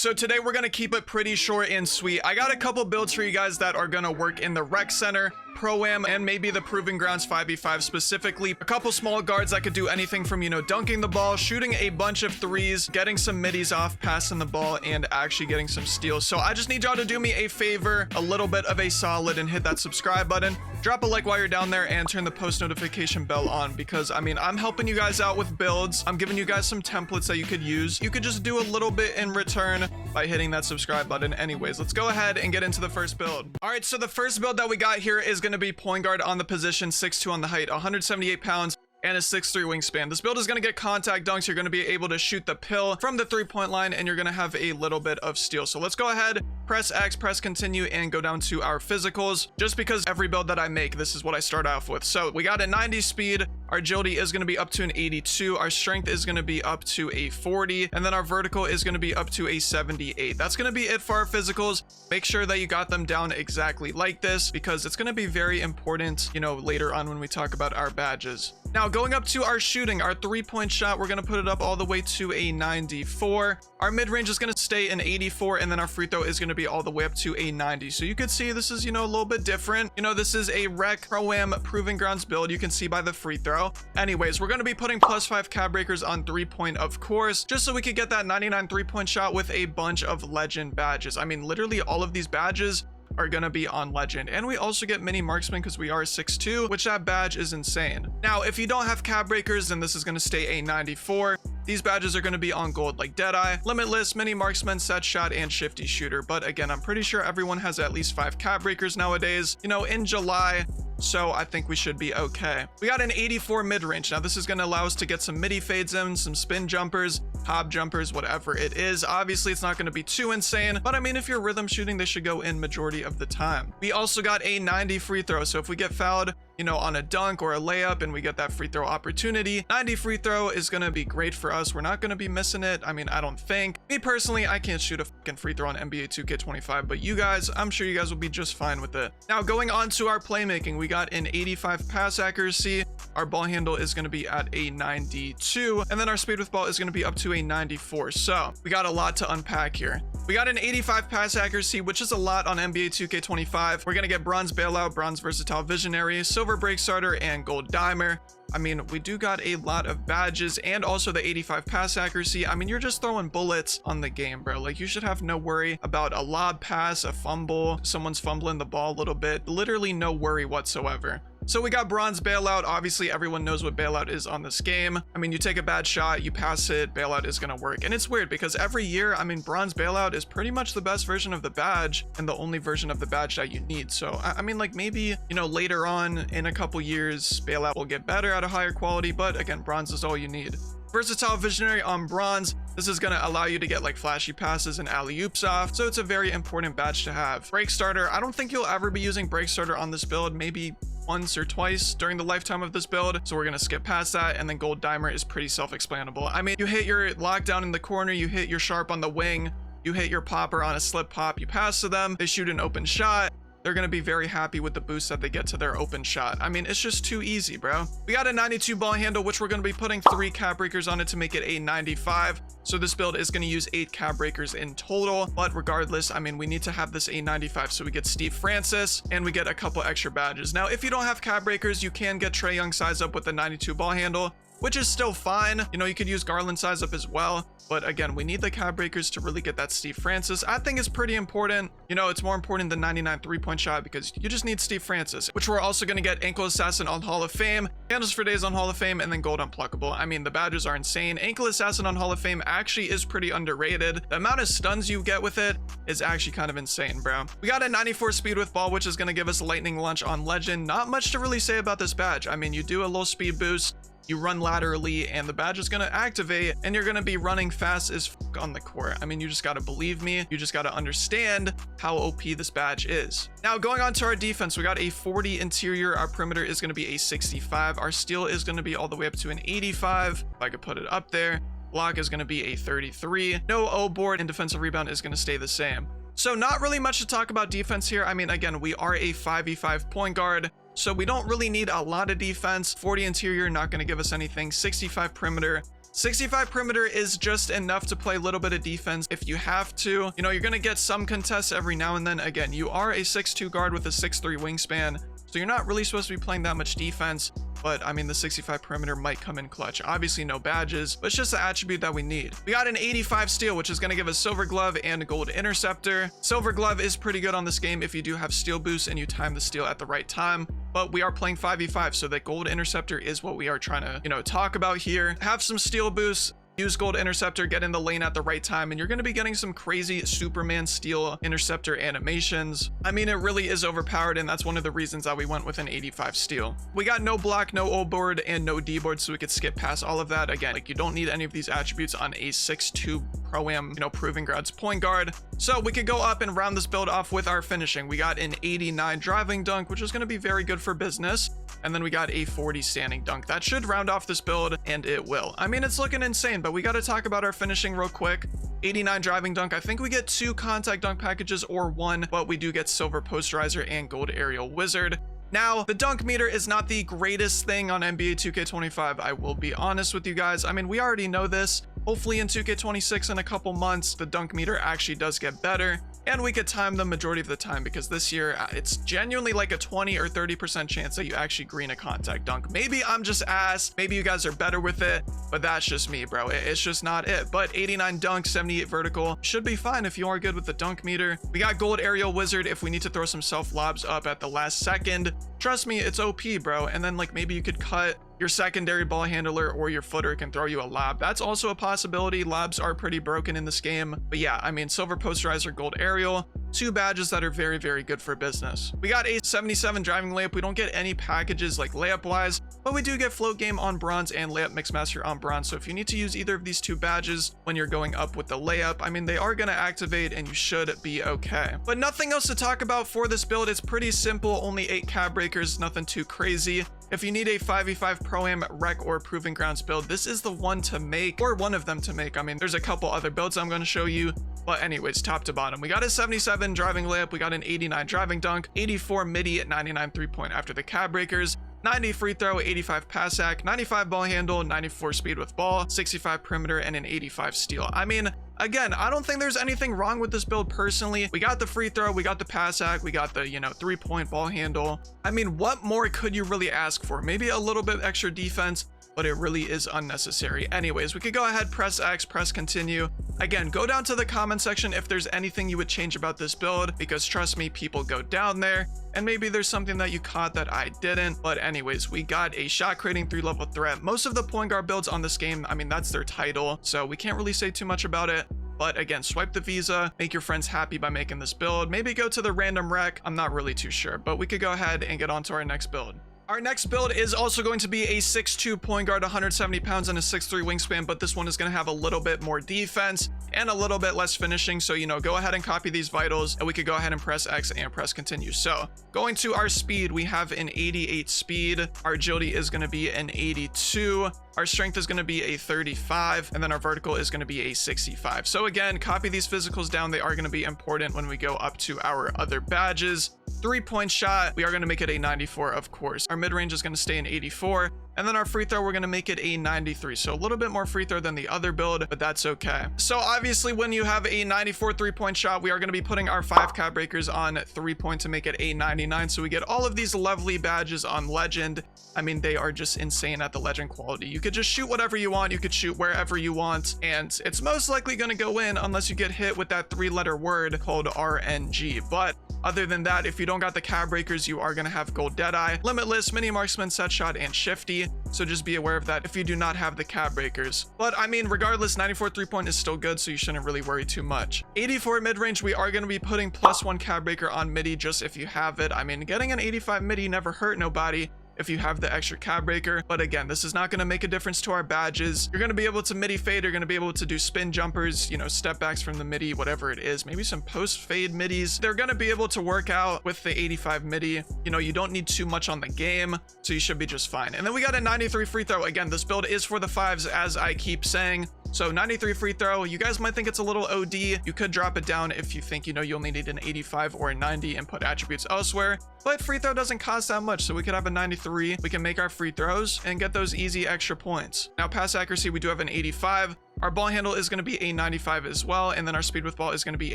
So today we're gonna keep it pretty short and sweet. I got a couple builds for you guys that are gonna work in the rec center, pro-am, and maybe the proving grounds 5v5 specifically. A couple small guards that could do anything from, you know, dunking the ball, shooting a bunch of threes, getting some middies off, passing the ball, and actually getting some steals. So I just need y'all to do me a favor, a little bit of a solid, and hit that subscribe button. Drop a like while you're down there and turn the post notification bell on, because I mean, I'm helping you guys out with builds. I'm giving you guys some templates that you could use. You could just do a little bit in return by hitting that subscribe button. Anyways, let's go ahead and get into the first build. All right, so the first build that we got here is going to be point guard on the position, 6'2" on the height, 178 pounds, and a 6'3" wingspan. This build is going to get contact dunks. You're going to be able to shoot the pill from the 3-point line, and you're going to have a little bit of steal. So let's go ahead, press X, press continue, and go down to our physicals. Just because every build that I make, this is what I start off with. So we got a 90 speed. Our agility is going to be up to an 82. Our strength is going to be up to a 40. And then our vertical is going to be up to a 78. That's going to be it for our physicals. Make sure that you got them down exactly like this, because it's going to be very important, you know, later on when we talk about our badges. Now, going up to our shooting, our 3-point shot, we're going to put it up all the way to a 94. Our mid-range is going to stay an 84, and then our free throw is going to be all the way up to a 90. So you could see this is, you know, a little bit different. You know, this is a rec pro-am proving grounds build. You can see by the free throw. Anyways, we're going to be putting +5 cab breakers on 3-point, of course, just so we could get that 99 3-point shot with a bunch of legend badges. I mean, literally all of these badges are gonna be on legend, and we also get mini marksman because we are 6'2", which that badge is insane. Now, if you don't have cab breakers, then this is gonna stay a 94. These badges are going to be on gold, like Deadeye, Limitless, Mini Marksman, Set Shot, and Shifty Shooter. But again, I'm pretty sure everyone has at least 5 cab breakers nowadays, you know, in July. So I think we should be okay. We got an 84 mid-range. Now this is going to allow us to get some midi fades in, some spin jumpers, hop jumpers, whatever it is. Obviously, it's not going to be too insane, but I mean, if you're rhythm shooting, they should go in majority of the time. We also got a 90 free throw. So if we get fouled, you know, on a dunk or a layup and we get that free throw opportunity, 90 free throw is going to be great for us. We're not going to be missing it. I mean, I don't think. Me personally, I can't shoot a fucking free throw on NBA 2K25, but you guys, I'm sure you guys will be just fine with it. Now, going on to our playmaking, we got an 85 pass accuracy. Our ball handle is going to be at a 92, and then our speed with ball is going to be up to a 94. So we got a lot to unpack here. We got an 85 pass accuracy, which is a lot on NBA 2K25. We're going to get bronze bailout, bronze versatile visionary, silver break starter, and gold dimer. I mean, we do got a lot of badges and also the 85 pass accuracy. I mean, you're just throwing bullets on the game, bro. Like, you should have no worry about a lob pass, a fumble, someone's fumbling the ball a little bit. Literally no worry whatsoever. So we got bronze bailout. Obviously, everyone knows what bailout is on this game. I mean, you take a bad shot, you pass it, bailout is going to work. And it's weird because every year, I mean, bronze bailout is pretty much the best version of the badge and the only version of the badge that you need. So, I mean, like, maybe, you know, later on in a couple years, bailout will get better at a higher quality. But again, bronze is all you need. Versatile visionary on bronze. This is going to allow you to get like flashy passes and alley-oops off. So it's a very important badge to have. Break starter. I don't think you'll ever be using break starter on this build. Maybe once or twice during the lifetime of this build, so we're gonna skip past that. And then gold dimer is pretty self-explanable. I mean, you hit your lockdown in the corner, you hit your sharp on the wing, you hit your popper on a slip pop, you pass to them, they shoot an open shot. They're going to be very happy with the boost that they get to their open shot. I mean, it's just too easy, bro. We got a 92 ball handle, which we're going to be putting 3 cab breakers on it to make it a 95. So this build is going to use 8 cab breakers in total. But regardless, I mean, we need to have this a 95. So we get Steve Francis and we get a couple extra badges. Now, if you don't have cab breakers, you can get Trae Young size up with the 92 ball handle, which is still fine. You know, you could use Garland size up as well. But again, we need the cab breakers to really get that Steve Francis. I think it's pretty important. You know, it's more important than 99 3-point shot because you just need Steve Francis, which we're also going to get Ankle Assassin on Hall of Fame, Handles for Days on Hall of Fame, and then Gold Unpluckable. I mean, the badges are insane. Ankle Assassin on Hall of Fame actually is pretty underrated. The amount of stuns you get with it is actually kind of insane, bro. We got a 94 speed with ball, which is going to give us lightning lunge on legend. Not much to really say about this badge. I mean, you do a little speed boost, you run laterally, and the badge is going to activate, and you're going to be running fast as fuck on the court. I mean, you just got to believe me. You just got to understand how OP this badge is. Now, going on to our defense, we got a 40 interior. Our perimeter is going to be a 65. Our steal is going to be all the way up to an 85. If I could put it up there. Block is going to be a 33. No O board, and defensive rebound is going to stay the same. So not really much to talk about defense here. I mean, again, we are a 5v5 point guard, so we don't really need a lot of defense. 40 interior, not going to give us anything. 65 perimeter, 65 perimeter is just enough to play a little bit of defense if you have to. You know, you're going to get some contests every now and then. Again, you are a 6'2 guard with a 6'3 wingspan, so you're not really supposed to be playing that much defense. But I mean, the 65 perimeter might come in clutch. Obviously no badges, but it's just the attribute that we need. We got an 85 steal, which is going to give us silver glove and gold interceptor. Silver glove is pretty good on this game if you do have steal boost and you time the steal at the right time. But we are playing 5v5, so that gold interceptor is what we are trying to, you know, talk about here. Have some steal boosts. Use gold interceptor, get in the lane at the right time, and you're going to be getting some crazy Superman steal interceptor animations. I mean, it really is overpowered, and that's one of the reasons that we went with an 85 steal. We got no block, no O board, and no D board, so we could skip past all of that. Again, like, you don't need any of these attributes on a 6'2 pro-am, you know, proving grounds point guard. So we could go up and round this build off with our finishing. We got an 89 driving dunk, which is going to be very good for business. And then we got a 40 standing dunk. That should round off this build, and it will. I mean, it's looking insane, but we got to talk about our finishing real quick. 89 driving dunk. I think we get 2 contact dunk packages or 1, but we do get silver posterizer and gold aerial wizard. Now, the dunk meter is not the greatest thing on NBA 2K25. I will be honest with you guys. I mean, we already know this. Hopefully in 2K26 in a couple months, the dunk meter actually does get better. And we could time the majority of the time, because this year it's genuinely like a 20 or 30% chance that you actually green a contact dunk. Maybe I'm just ass, maybe you guys are better with it, but that's just me, bro. It's just not it. But 89 dunk, 78 vertical should be fine if you are good with the dunk meter. We got gold aerial wizard if we need to throw some self lobs up at the last second. Trust me, it's OP, bro. And then like maybe you could cut your secondary ball handler or your footer can throw you a lob. That's also a possibility. Lobs are pretty broken in this game. But yeah, I mean, silver posterizer, gold aerial, 2 badges that are very, very good for business. We got a 77 driving layup. We don't get any packages like layup wise, but we do get float game on bronze and layup mixmaster on bronze. So if you need to use either of these 2 badges when you're going up with the layup, I mean, they are going to activate and you should be okay. But nothing else to talk about for this build. It's pretty simple. Only 8 cab breakers, nothing too crazy. If you need a 5v5 pro-am rec or proving grounds build, this is the one to make, or one of them to make. I mean, there's a couple other builds I'm going to show you, but anyways, top to bottom, we got a 77 driving layup, we got an 89 driving dunk, 84 midi at 99 3-point after the cab breakers, 90 free throw, 85 pass act, 95 ball handle, 94 speed with ball, 65 perimeter, and an 85 steal. I mean, again, I don't think there's anything wrong with this build personally. We got the free throw, we got the pass act, we got the, you know, 3-point ball handle. I mean, what more could you really ask for? Maybe a little bit extra defense, but it really is unnecessary. Anyways, we could go ahead, press X, press continue. Again, go down to the comment section if there's anything you would change about this build, because trust me, people go down there, and maybe there's something that you caught that I didn't. But anyways, we got a shot creating 3-level threat. Most of the point guard builds on this game, I mean, that's their title, so we can't really say too much about it. But again, swipe the visa, make your friends happy by making this build. Maybe go to the random rec. I'm not really too sure, but we could go ahead and get on to our next build. Our next build is also going to be a 6'2 point guard, 170 pounds, and a 6'3 wingspan, but this one is going to have a little bit more defense and a little bit less finishing. So, you know, go ahead and copy these vitals, and we could go ahead and press X and press continue. So going to our speed, we have an 88 speed. Our agility is going to be an 82. Our strength is going to be a 35, and then our vertical is going to be a 65. So again, copy these physicals down. They are going to be important when we go up to our other badges. 3-point shot, we are going to make it a 94, of course. Our mid-range is going to stay in 84. And then our free throw, we're going to make it a 93. So a little bit more free throw than the other build, but that's okay. So obviously when you have a 94 3-point shot, we are going to be putting our 5 cap breakers on 3-point to make it a 99. So we get all of these lovely badges on legend. I mean, they are just insane at the legend quality. You could just shoot whatever you want. You could shoot wherever you want. And it's most likely going to go in unless you get hit with that 3-letter word called RNG. But other than that, if you don't got the cab breakers, you are going to have gold deadeye, limitless, mini marksman, set shot, and shifty. So just be aware of that if you do not have the cab breakers. But I mean, regardless, 94 3-point is still good, so you shouldn't really worry too much. 84 mid-range, we are going to be putting +1 cab breaker on midi just if you have it. I mean, getting an 85 midi never hurt nobody if you have the extra cab breaker. But again, this is not going to make a difference to our badges. You're going to be able to midi fade. You're going to be able to do spin jumpers, you know, step backs from the midi, whatever it is, maybe some post fade midis. They're going to be able to work out with the 85 midi. You know, you don't need too much on the game, so you should be just fine. And then we got a 93 free throw. Again, this build is for the 5s, as I keep saying. So 93 free throw, you guys might think it's a little OD. You could drop it down if you think, you know, you only need an 85 or a 90 and put attributes elsewhere. But free throw doesn't cost that much, so we could have a 93 3, we can make our free throws and get those easy extra points. Now, pass accuracy, we do have an 85. Our ball handle is going to be a 95 as well, and then our speed with ball is going to be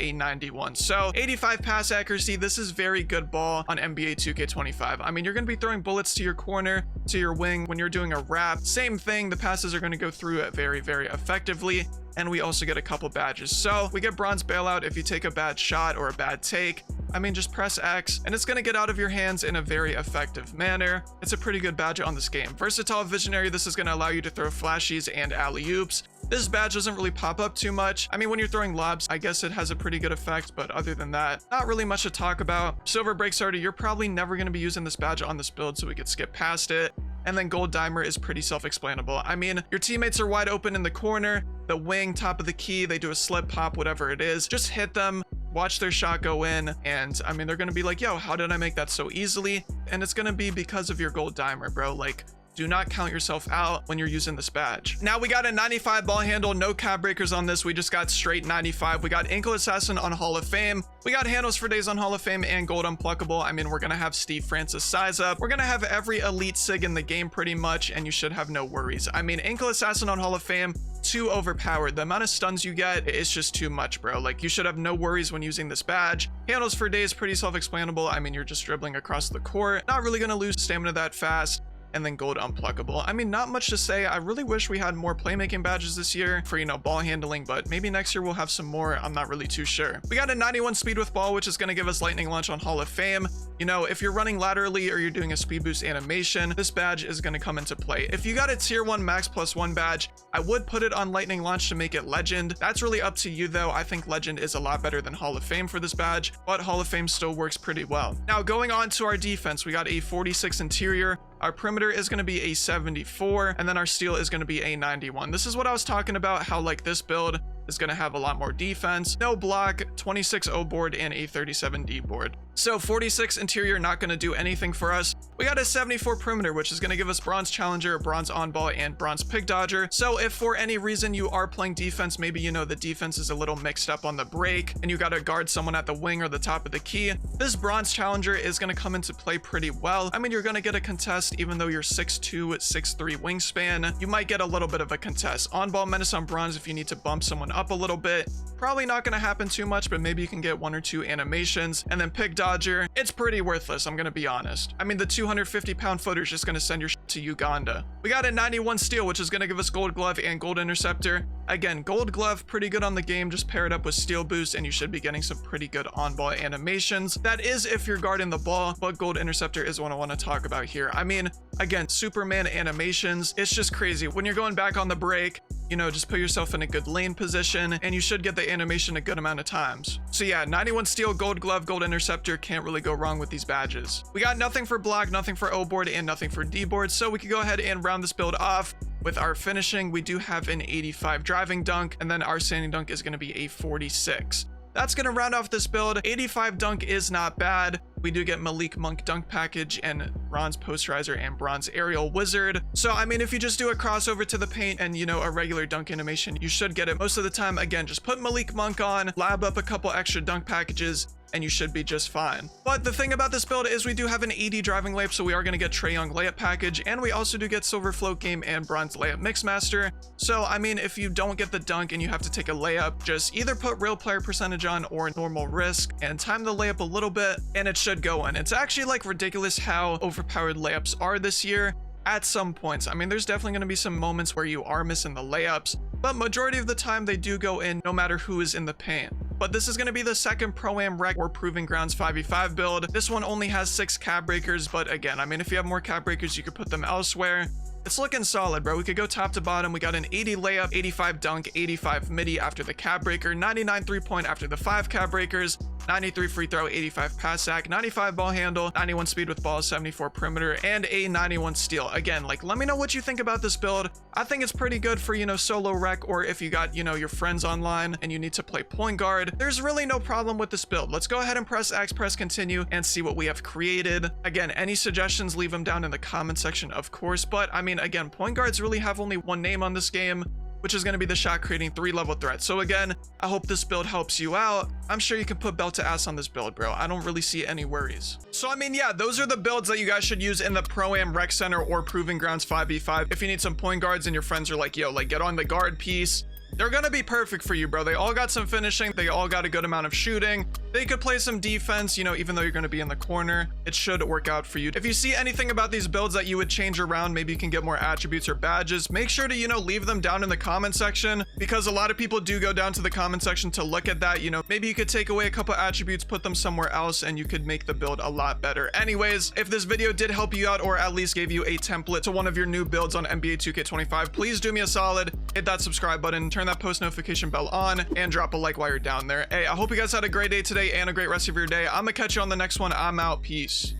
a 91. So 85 pass accuracy, this is very good ball on NBA 2K25. I mean, you're going to be throwing bullets to your corner, to your wing when you're doing a wrap. Same thing, the passes are going to go through it very, very effectively. And we also get a couple badges. So we get bronze bailout if you take a bad shot or a bad take. I mean, just press X and it's going to get out of your hands in a very effective manner. It's a pretty good badge on this game. Versatile visionary, this is going to allow you to throw flashies and alley-oops. This badge doesn't really pop up too much. I mean, when you're throwing lobs, I guess it has a pretty good effect, but other than that, not really much to talk about. Silver break starter, you're probably never going to be using this badge on this build, so we could skip past it. And then gold dimer is pretty self-explainable. I mean, your teammates are wide open in the corner, the wing, top of the key, they do a slip pop, whatever it is. Just hit them, watch their shot go in, and I mean, they're gonna be like, yo, how did I make that so easily? And it's gonna be because of your gold dimer, bro. Like, do not count yourself out when you're using this badge. Now we got a 95 ball handle, no cap breakers on this. We just got straight 95. We got ankle assassin on Hall of Fame. We got handles for days on Hall of Fame and gold unpluckable. I mean, we're gonna have Steve Francis size up. We're gonna have every elite sig in the game pretty much, and you should have no worries. I mean, ankle assassin on Hall of Fame, too overpowered. The amount of stuns you get is just too much, bro. Like, you should have no worries when using this badge. Handles for days, pretty self-explanable. I mean, you're just dribbling across the court. Not really gonna lose stamina that fast. And then gold unpluckable. I mean, not much to say. I really wish we had more playmaking badges this year for, you know, ball handling, but maybe next year we'll have some more. I'm not really too sure. We got a 91 speed with ball, which is going to give us lightning launch on Hall of Fame. You know, if you're running laterally or you're doing a speed boost animation, this badge is going to come into play. If you got a tier 1 max +1 badge, I would put it on lightning launch to make it legend. That's really up to you though. I think legend is a lot better than Hall of Fame for this badge, but Hall of Fame still works pretty well. Now going on to our defense, we got a 46 interior. Our perimeter is going to be a 74, and then our steal is going to be a 91. This is what I was talking about, how like this build is going to have a lot more defense, no block, 26 O board, and a 37 D board. So 46 interior, not going to do anything for us. We got a 74 perimeter, which is going to give us bronze challenger, bronze on ball, and bronze pick dodger. So if for any reason you are playing defense, maybe, you know, the defense is a little mixed up on the break and you got to guard someone at the wing or the top of the key, this bronze challenger is going to come into play pretty well. I mean, you're going to get a contest even though you're 6'2", 6'3" wingspan. You might get a little bit of a contest. On ball menace on bronze if you need to bump someone up a little bit. Probably not going to happen too much, but maybe you can get 1 or 2 animations. And then pick dodger, it's pretty worthless, I'm going to be honest. I mean, the 250-pound footer is just going to send your shit to Uganda. We got a 91 steal, which is going to give us gold glove and gold interceptor. Again, gold glove, pretty good on the game. Just pair it up with steal boost and you should be getting some pretty good on-ball animations. That is if you're guarding the ball, but gold interceptor is what I want to talk about here. I mean, again, Superman animations, it's just crazy. When you're going back on the break, you know, just put yourself in a good lane position and you should get the animation a good amount of times. So yeah, 91 steal, gold glove, gold interceptor, can't really go wrong with these badges. We got nothing for block, nothing for O board, and nothing for D board, so we could go ahead and round this build off. With our finishing, we do have an 85 driving dunk, and then our standing dunk is going to be a 46. That's going to round off this build. 85 dunk is not bad. We do get Malik Monk dunk package and bronze posterizer and bronze aerial wizard. So, I mean, if you just do a crossover to the paint and, you know, a regular dunk animation, you should get it most of the time. Again, just put Malik Monk on, lab up a couple extra dunk packages, and you should be just fine. But the thing about this build is we do have an 80 driving layup, so we are going to get Trae Young layup package, and we also do get silver float game and bronze layup mixmaster. So I mean, if you don't get the dunk and you have to take a layup, just either put real player percentage on or normal risk and time the layup a little bit and it should go in. It's actually like ridiculous how overpowered layups are this year. At some points, I mean, there's definitely going to be some moments where you are missing the layups, but majority of the time they do go in no matter who is in the paint. But this is going to be the second Pro-Am Rec or Proving Grounds 5v5 build. This one only has 6 cap breakers, but again, I mean, if you have more cap breakers, you could put them elsewhere. It's looking solid, bro. We could go top to bottom. We got an 80 layup, 85 dunk, 85 midi after the cap breaker, 99 3-point after the 5 cap breakers, 93 free throw, 85 pass sack, 95 ball handle, 91 speed with ball, 74 perimeter, and a 91 steal. Again, like, let me know what you think about this build. I think it's pretty good for, you know, solo rec, or if you got, you know, your friends online and you need to play point guard. There's really no problem with this build. Let's go ahead and press X, press continue, and see what we have created. Again, any suggestions, leave them down in the comment section, of course. But I mean, again, point guards really have only one name on this game. which is going to be the shot creating 3-level threat. So again, I hope this build helps you out. I'm sure you can put belt to ass on this build, bro. I don't really see any worries. So I mean, yeah, those are the builds that you guys should use in the Pro-Am Rec Center or Proving Grounds 5v5. If you need some point guards and your friends are like, yo, like get on the guard piece, they're gonna be perfect for you, bro. They all got some finishing. They all got a good amount of shooting. They could play some defense, you know, even though you're gonna be in the corner. It should work out for you. If you see anything about these builds that you would change around, maybe you can get more attributes or badges, make sure to, you know, leave them down in the comment section, because a lot of people do go down to the comment section to look at that. You know, maybe you could take away a couple attributes, put them somewhere else, and you could make the build a lot better. Anyways, if this video did help you out or at least gave you a template to one of your new builds on NBA 2K25, please do me a solid, hit that subscribe button, turn that post notification bell on, and drop a like while you're down there. Hey, I hope you guys had a great day today and a great rest of your day. I'm gonna catch you on the next one. I'm out. Peace.